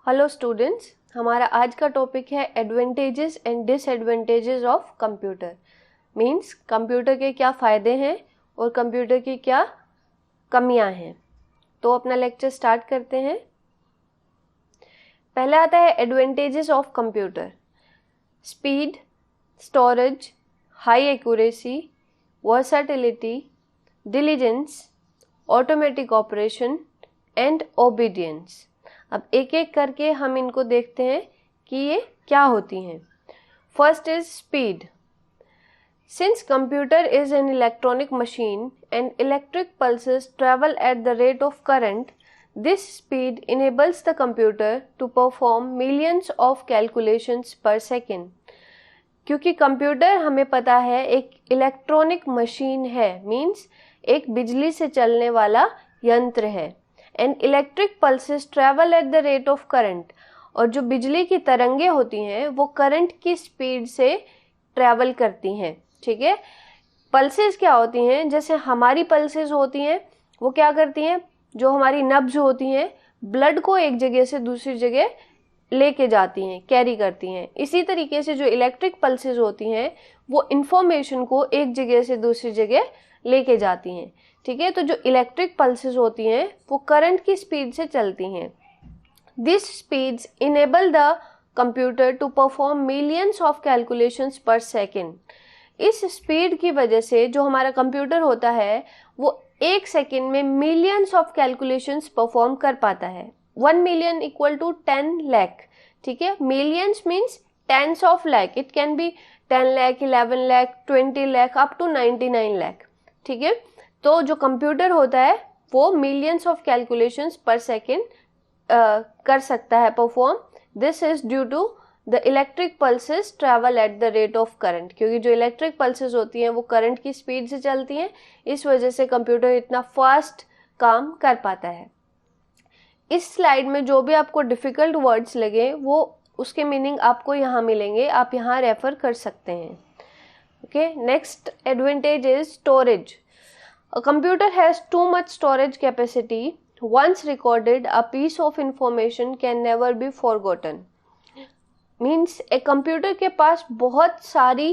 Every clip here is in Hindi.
हेलो स्टूडेंट्स, हमारा आज का टॉपिक है advantages and disadvantages of computer. Means computer के क्या फ़ायदे हैं और कंप्यूटर की क्या कमियां हैं। तो अपना लेक्चर स्टार्ट करते हैं। पहला आता है advantages of computer. Speed, storage, high accuracy, versatility, diligence, automatic operation and obedience. अब एक एक करके हम इनको देखते हैं कि ये क्या होती हैं। First is speed. Since computer is an electronic machine and electric pulses travel at the rate of current, this speed enables the computer to perform millions of calculations per second. क्योंकि कंप्यूटर हमें पता है एक इलेक्ट्रॉनिक मशीन है, मीन्स एक बिजली से चलने वाला यंत्र है। And electric pulses travel at the rate of current, और जो बिजली की तरंगे होती हैं वो करंट की स्पीड से ट्रेवल करती हैं। ठीक है, पल्सेस क्या होती हैं, जैसे हमारी पल्सेस होती हैं वो क्या करती हैं, जो हमारी नब्ज होती हैं ब्लड को एक जगह से दूसरी जगह लेके जाती हैं, कैरी करती हैं। इसी तरीके से जो इलेक्ट्रिक पल्सेस होती हैं वो इंफॉर्मेशन को एक जगह से दूसरी जगह लेके जाती हैं। ठीक है, तो जो इलेक्ट्रिक पल्सेस होती हैं वो करंट की स्पीड से चलती हैं। This speeds enable the computer to perform millions of calculations per second. इस स्पीड की वजह से जो हमारा कंप्यूटर होता है वो एक सेकेंड में मिलियंस ऑफ कैलकुलेशंस परफॉर्म कर पाता है। 1 million इक्वल टू 10 लाख। ठीक है, millions means tens of lakh, it can be 10 lakh, 11 lakh, 20 lakh, up to 99 lakh. ठीक है, तो जो कंप्यूटर होता है वो millions of calculations per second कर सकता है perform. This is due to the electric pulses travel at the rate of current. क्योंकि जो इलेक्ट्रिक पल्सेस होती हैं वो करंट की स्पीड से चलती हैं, इस वजह से कंप्यूटर इतना फास्ट काम कर पाता है। इस स्लाइड में जो भी आपको डिफिकल्ट वर्ड्स लगे वो उसके मीनिंग आपको यहाँ मिलेंगे, आप यहाँ रेफर कर सकते हैं। Okay, next advantage is storage. A computer has too much storage capacity. Once recorded, a piece of information can never be forgotten. Means एक कंप्यूटर के पास बहुत सारी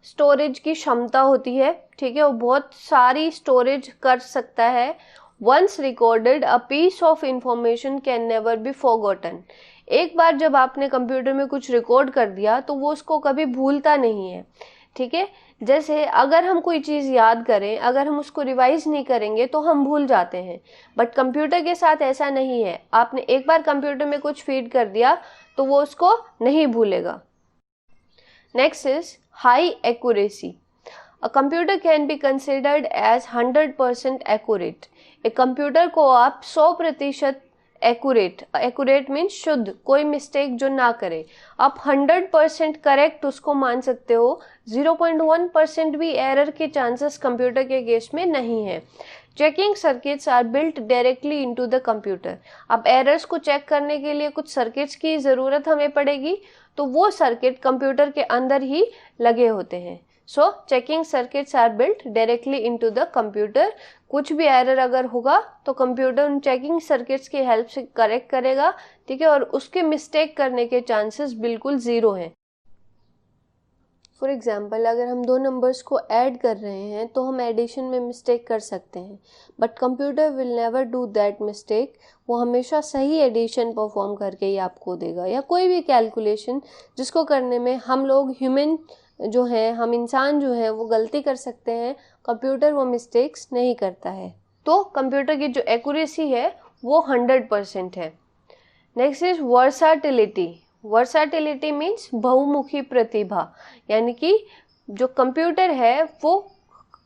स्टोरेज की क्षमता होती है। ठीक है, वो बहुत सारी स्टोरेज कर सकता है। Once recorded, a piece of information can never be forgotten. एक बार जब आपने कंप्यूटर में कुछ रिकॉर्ड कर दिया तो वो उसको कभी भूलता नहीं है। ठीक है, जैसे अगर हम कोई चीज़ याद करें, अगर हम उसको रिवाइज नहीं करेंगे तो हम भूल जाते हैं, बट कंप्यूटर के साथ ऐसा नहीं है। आपने एक बार कंप्यूटर में कुछ फीड कर दिया तो वो उसको नहीं भूलेगा। Next is high accuracy. A computer can be considered as 100% accurate. एक कंप्यूटर को आप 100% एक्यूरेट मीन्स शुद्ध, कोई मिस्टेक जो ना करे, आप 100% करेक्ट उसको मान सकते हो। 0.1% भी एरर के चांसेस कंप्यूटर के केस में नहीं है। Checking circuits are built directly into the computer. अब एरर्स को चेक करने के लिए कुछ सर्किट्स की ज़रूरत हमें पड़ेगी, तो वो सर्किट कंप्यूटर के अंदर ही लगे होते हैं। So checking circuits are built directly into the computer. कुछ भी एरर अगर होगा तो कंप्यूटर उन चेकिंग सर्किट्स की हेल्प से करेक्ट करेगा। ठीक है, और उसके मिस्टेक करने के चांसेस बिल्कुल ज़ीरो हैं। फॉर एग्जाम्पल, अगर हम दो नंबर्स को ऐड कर रहे हैं तो हम एडिशन में मिस्टेक कर सकते हैं, but computer will never do that mistake. वो हमेशा सही एडिशन परफॉर्म करके ही आपको देगा, या कोई भी कैलकुलेशन जिसको करने में हम लोग ह्यूमन जो है, हम इंसान जो है वो गलती कर सकते हैं, कंप्यूटर वो मिस्टेक्स नहीं करता है। तो कंप्यूटर की जो एक्यूरेसी है वो 100% है। Next is versatility. Versatility means बहुमुखी प्रतिभा, यानी कि जो कंप्यूटर है वो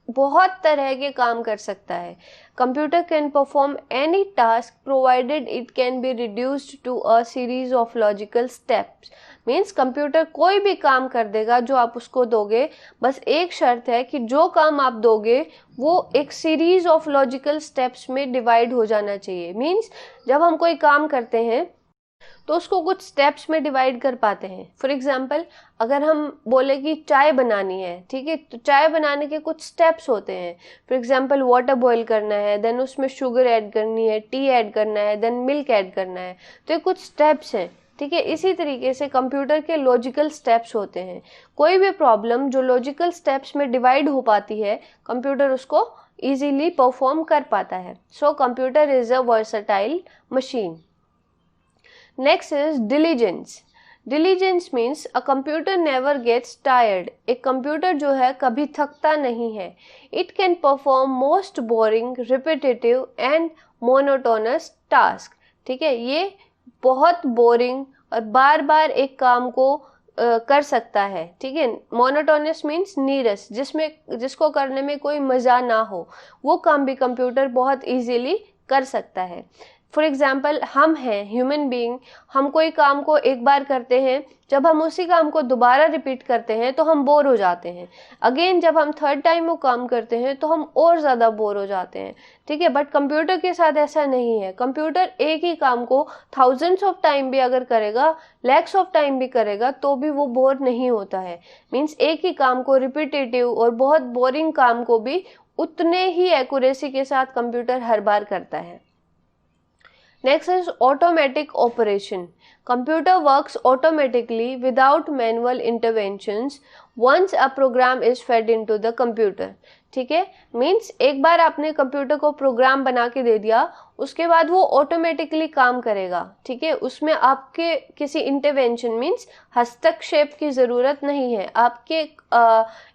बहुत तरह के काम कर सकता है। Computer can perform any task provided it can be reduced to a series of logical steps. Means computer कोई भी काम कर देगा जो आप उसको दोगे, बस एक शर्त है कि जो काम आप दोगे वो एक सीरीज ऑफ लॉजिकल स्टेप्स में डिवाइड हो जाना चाहिए। मीन्स जब हम कोई काम करते हैं तो उसको कुछ स्टेप्स में डिवाइड कर पाते हैं। फॉर एग्जांपल अगर हम बोले कि चाय बनानी है, ठीक है, तो चाय बनाने के कुछ स्टेप्स होते हैं। फॉर एग्जांपल वाटर बॉईल करना है, देन उसमें शुगर ऐड करनी है, टी ऐड करना है, देन मिल्क ऐड करना है, तो ये कुछ स्टेप्स हैं, ठीक है। इसी तरीके से कंप्यूटर के लॉजिकल स्टेप्स होते हैं। कोई भी प्रॉब्लम जो लॉजिकल स्टेप्स में डिवाइड हो पाती है, कंप्यूटर उसको इजीली परफॉर्म कर पाता है। So computer is a versatile machine. Next is diligence. Diligence means a computer never gets tired. एक कंप्यूटर जो है कभी थकता नहीं है। It can perform most boring, repetitive and monotonous task. ठीक है, ये बहुत बोरिंग और बार बार एक काम को कर सकता है, ठीक है। मोनोटोनस मीन्स नीरस, जिसको करने में कोई मज़ा ना हो, वो काम भी कंप्यूटर बहुत इजीली कर सकता है। फॉर एग्जाम्पल हम हैं ह्यूमन बीइंग, हम कोई काम को एक बार करते हैं, जब हम उसी काम को दोबारा रिपीट करते हैं तो हम बोर हो जाते हैं। अगेन जब हम थर्ड टाइम वो काम करते हैं तो हम और ज़्यादा बोर हो जाते हैं, ठीक है। बट कंप्यूटर के साथ ऐसा नहीं है। कंप्यूटर एक ही काम को थाउजेंड्स ऑफ टाइम भी अगर करेगा, लैक्स ऑफ टाइम भी करेगा, तो भी वो बोर नहीं होता है। मीन्स एक ही काम को, रिपीटेटिव और बहुत बोरिंग काम को भी उतने ही एक्यूरेसी के साथ कंप्यूटर हर बार करता है। Next is automatic operation. Computer works automatically without manual interventions once a program is fed into the computer. ठीक है, मीन्स एक बार आपने कंप्यूटर को प्रोग्राम बना के दे दिया, उसके बाद वो ऑटोमेटिकली काम करेगा, ठीक है। उसमें आपके किसी इंटरवेंशन मीन्स हस्तक्षेप की ज़रूरत नहीं है, आपके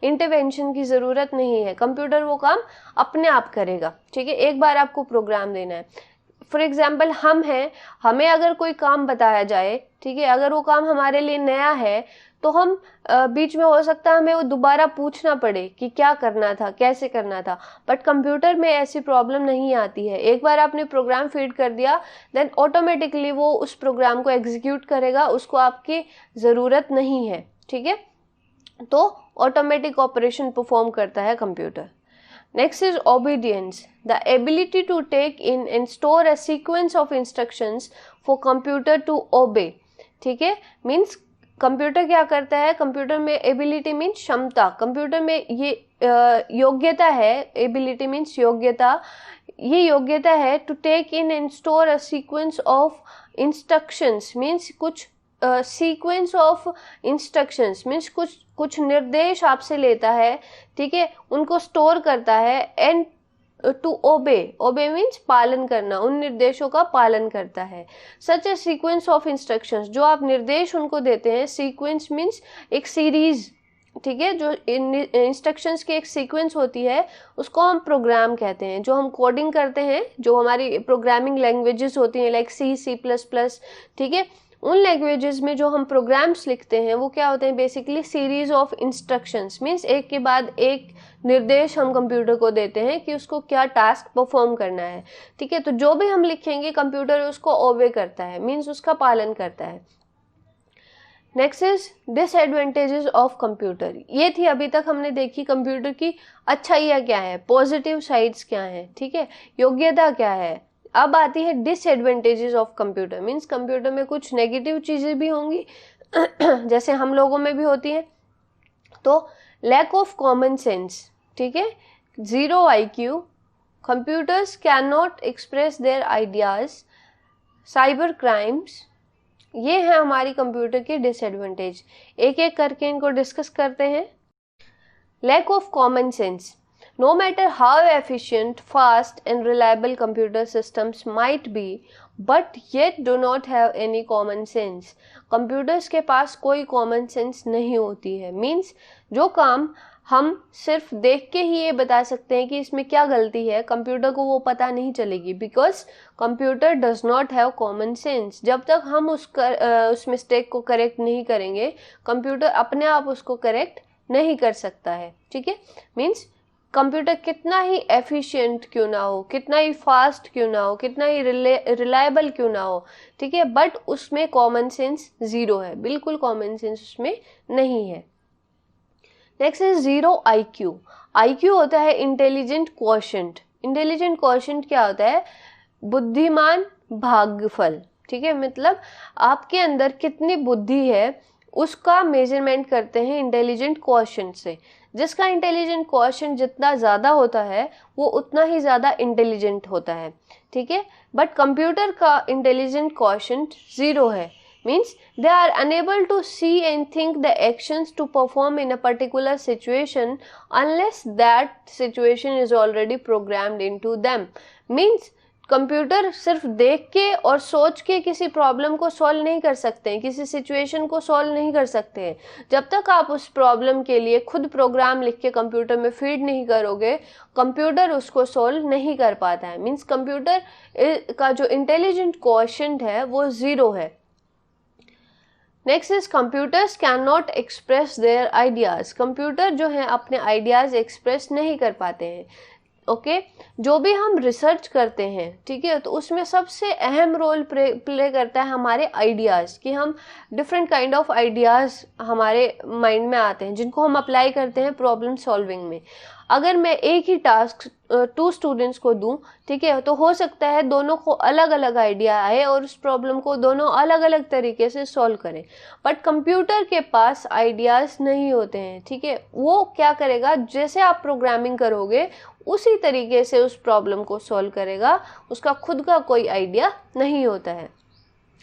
इंटरवेंशन की ज़रूरत नहीं है। कंप्यूटर वो काम अपने आप करेगा, ठीक है। एक बार आपको प्रोग्राम देना है। फॉर एग्जाम्पल हम हैं, हमें अगर कोई काम बताया जाए, ठीक है, अगर वो काम हमारे लिए नया है तो हम बीच में हो सकता है हमें वो दोबारा पूछना पड़े कि क्या करना था, कैसे करना था। बट कंप्यूटर में ऐसी प्रॉब्लम नहीं आती है। एक बार आपने प्रोग्राम फीड कर दिया, देन ऑटोमेटिकली वो उस प्रोग्राम को एग्जीक्यूट करेगा, उसको आपकी ज़रूरत नहीं है, ठीक है। तो ऑटोमेटिक ऑपरेशन परफॉर्म करता है computer. Next is obedience. The ability to take in and store a sequence of instructions for computer to obey. ठीक है, मीन्स कंप्यूटर क्या करता है, कंप्यूटर में एबिलिटी मीन्स क्षमता, कंप्यूटर में ये योग्यता है। एबिलिटी मीन्स योग्यता, ये योग्यता है to take in and store a sequence of instructions, means कुछ सीक्वेंस ऑफ इंस्ट्रक्शंस मीन्स कुछ निर्देश आपसे लेता है, ठीक है, उनको स्टोर करता है। एंड टू ओबे, ओबे मीन्स पालन करना, उन निर्देशों का पालन करता है। सच ए सीक्वेंस ऑफ इंस्ट्रक्शंस, जो आप निर्देश उनको देते हैं, सीक्वेंस मीन्स एक सीरीज, ठीक है, जो इंस्ट्रक्शंस की एक सीक्वेंस होती है उसको हम प्रोग्राम कहते हैं। जो हम कोडिंग करते हैं, जो हमारी प्रोग्रामिंग लैंग्वेजेस होती हैं लाइक सी, C++, ठीक है, उन लैंग्वेजेस में जो हम प्रोग्राम्स लिखते हैं वो क्या होते हैं, basically series of instructions, means एक के बाद एक निर्देश हम कंप्यूटर को देते हैं कि उसको क्या टास्क परफॉर्म करना है, ठीक है। तो जो भी हम लिखेंगे कंप्यूटर उसको ओबे करता है, मीन्स उसका पालन करता है। Next is disadvantages of computer. ये थी अभी तक हमने देखी कंप्यूटर की अच्छाइयाँ क्या है, पॉजिटिव साइड्स क्या हैं, ठीक है, योग्यता क्या है। अब आती है disadvantages of computer, means computer में कुछ नेगेटिव चीज़ें भी होंगी जैसे हम लोगों में भी होती हैं। तो लैक ऑफ कॉमन सेंस, ठीक है, zero IQ, computers can not express their ideas, cyber crimes, ये है हमारी कंप्यूटर के डिसएडवांटेज। एक एक करके इनको डिस्कस करते हैं। Lack of common sense, no matter how efficient, fast and reliable computer systems might be, but yet do not have any common sense. computers के पास कोई common sense नहीं होती है, means जो काम हम सिर्फ देख के ही ये बता सकते हैं कि इसमें क्या गलती है, कंप्यूटर को वो पता नहीं चलेगी, because computer does not have common sense. जब तक हम उस मिस्टेक को करेक्ट नहीं करेंगे, कंप्यूटर अपने आप उसको करेक्ट नहीं कर सकता है, ठीक है। मीन्स कंप्यूटर कितना ही एफिशिएंट क्यों ना हो, कितना ही फास्ट क्यों ना हो, कितना ही रिलायबल क्यों ना हो, ठीक है, बट उसमें कॉमन सेंस ज़ीरो है, बिल्कुल कॉमन सेंस उसमें नहीं है। Next is zero IQ। IQ होता है इंटेलिजेंट क्वोशेंट। इंटेलिजेंट क्वोशेंट क्या होता है, बुद्धिमान भाग्यफल, ठीक है, मतलब आपके अंदर कितनी बुद्धि है उसका मेजरमेंट करते हैं इंटेलिजेंट क्वोशेंट से। जिसका इंटेलिजेंट क्वोशेंट जितना ज़्यादा होता है वो उतना ही ज़्यादा इंटेलिजेंट होता है, ठीक है। बट कंप्यूटर का इंटेलिजेंट क्वोशेंट 0 है, means they are unable to see and think the actions to perform in a particular situation unless that situation is already programmed into them। means computer सिर्फ देख के और सोच के किसी प्रॉब्लम को सॉल्व नहीं कर सकते हैं, किसी सिचुएशन को सॉल्व नहीं कर सकते हैं। जब तक आप उस प्रॉब्लम के लिए खुद प्रोग्राम लिख के कंप्यूटर में फीड नहीं करोगे, कंप्यूटर उसको सॉल्व नहीं कर पाता है। मीन्स कंप्यूटर का जो इंटेलिजेंट क्वोशेंट है वो 0 है। Next is computers can not express their ideas. Computer जो है अपने आइडियाज एक्सप्रेस नहीं कर पाते हैं। ओके जो भी हम रिसर्च करते हैं, ठीक है, तो उसमें सबसे अहम रोल प्ले करता है हमारे आइडियाज़, कि हम डिफरेंट काइंड ऑफ आइडियाज़ हमारे माइंड में आते हैं जिनको हम अप्लाई करते हैं प्रॉब्लम सॉल्विंग में। अगर मैं एक ही टास्क 2 स्टूडेंट्स को दूं, ठीक है, तो हो सकता है दोनों को अलग अलग आइडिया आए और उस प्रॉब्लम को दोनों अलग अलग तरीके से सॉल्व करें। बट कंप्यूटर के पास आइडियाज़ नहीं होते हैं, ठीक है। वो क्या करेगा, जैसे आप प्रोग्रामिंग करोगे उसी तरीके से उस प्रॉब्लम को सॉल्व करेगा, उसका खुद का कोई आइडिया नहीं होता है।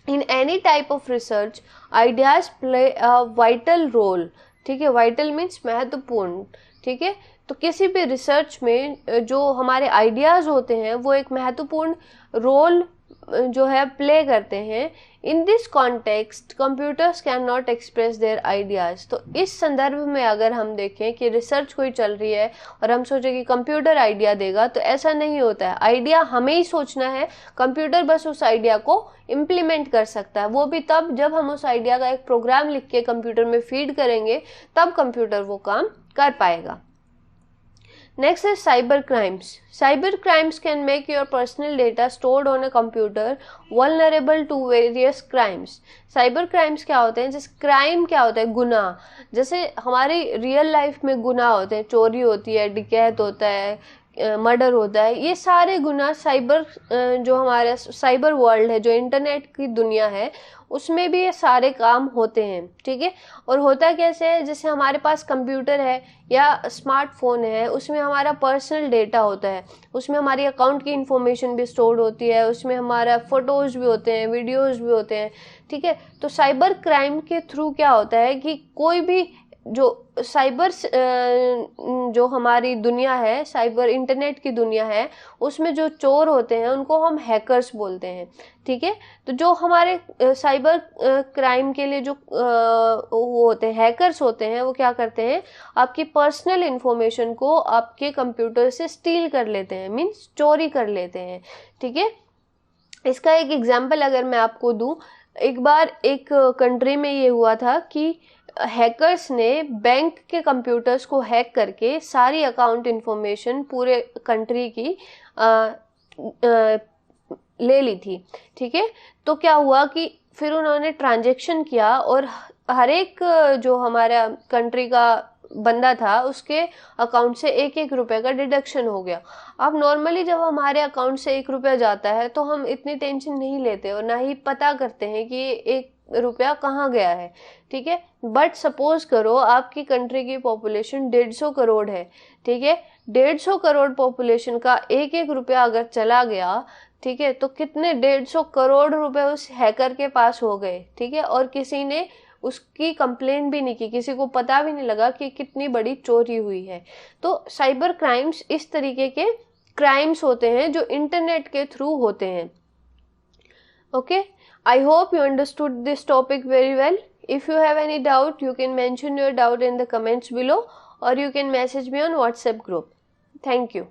In any type of research ideas play a vital role, ठीक है, वाइटल मीन्स महत्वपूर्ण, ठीक है। तो किसी भी रिसर्च में जो हमारे आइडियाज़ होते हैं वो एक महत्वपूर्ण रोल जो है प्ले करते हैं। In this context computers can not express their ideas. तो इस संदर्भ में अगर हम देखें कि रिसर्च कोई चल रही है और हम सोचें कि कंप्यूटर आइडिया देगा, तो ऐसा नहीं होता है। आइडिया हमें ही सोचना है, कंप्यूटर बस उस आइडिया को इम्प्लीमेंट कर सकता है। वो भी तब जब हम उस आइडिया का एक प्रोग्राम लिख के कंप्यूटर में फीड करेंगे, तब कंप्यूटर वो काम कर पाएगा। Next is cyber crimes. Cyber crimes can make your personal data stored on a computer vulnerable to various crimes. Cyber crimes क्या होते हैं? जैसे क्राइम क्या होता है? गुनाह। जैसे हमारी रियल लाइफ में गुनाह होते हैं, चोरी होती है, डकैत होता है, मर्डर होता है, ये सारे गुनाह साइबर जो हमारे साइबर वर्ल्ड है, जो इंटरनेट की दुनिया है, उसमें भी ये सारे काम होते हैं, ठीक है। और होता कैसे है, जैसे हमारे पास कंप्यूटर है या स्मार्टफोन है, उसमें हमारा पर्सनल डेटा होता है, उसमें हमारी अकाउंट की इंफॉर्मेशन भी स्टोर होती है, उसमें हमारा फोटोज़ भी होते हैं, वीडियोज़ भी होते हैं, ठीक है। तो साइबर क्राइम के थ्रू क्या होता है कि कोई भी जो साइबर जो हमारी दुनिया है, साइबर इंटरनेट की दुनिया है, उसमें जो चोर होते हैं उनको हम हैकर्स बोलते हैं, ठीक है। तो जो हमारे साइबर क्राइम के लिए जो वो होते हैं, हैकर्स होते हैं, वो क्या करते हैं, आपकी पर्सनल इंफॉर्मेशन को आपके कंप्यूटर से स्टील कर लेते हैं, मीन्स चोरी कर लेते हैं, ठीक है। इसका एक एग्जाम्पल अगर मैं आपको दूं, एक बार एक कंट्री में ये हुआ था कि हैकर्स ने बैंक के कंप्यूटर्स को हैक करके सारी अकाउंट इंफॉर्मेशन पूरे कंट्री की ले ली थी, ठीक है। तो क्या हुआ कि फिर उन्होंने ट्रांजैक्शन किया और हर एक जो हमारा कंट्री का बंदा था उसके अकाउंट से 1-1 रुपए का डिडक्शन हो गया। अब नॉर्मली जब हमारे अकाउंट से 1 रुपया जाता है तो हम इतनी टेंशन नहीं लेते और ना ही पता करते हैं कि 1 रुपया कहाँ गया है, ठीक है। बट सपोज करो आपकी कंट्री की पॉपुलेशन 150 करोड़ है, ठीक है। 150 करोड़ पॉपुलेशन का 1-1 रुपया अगर चला गया, ठीक है, तो कितने 150 करोड़ रुपए उस हैकर के पास हो गए, ठीक है। और किसी ने उसकी कंप्लेन भी नहीं की, किसी को पता भी नहीं लगा कि कितनी बड़ी चोरी हुई है। तो साइबर क्राइम्स इस तरीके के क्राइम्स होते हैं जो इंटरनेट के थ्रू होते हैं। Okay, I hope you understood this topic very well. If you have any doubt, you can mention your doubt in the comments below or you can message me on WhatsApp group. Thank you.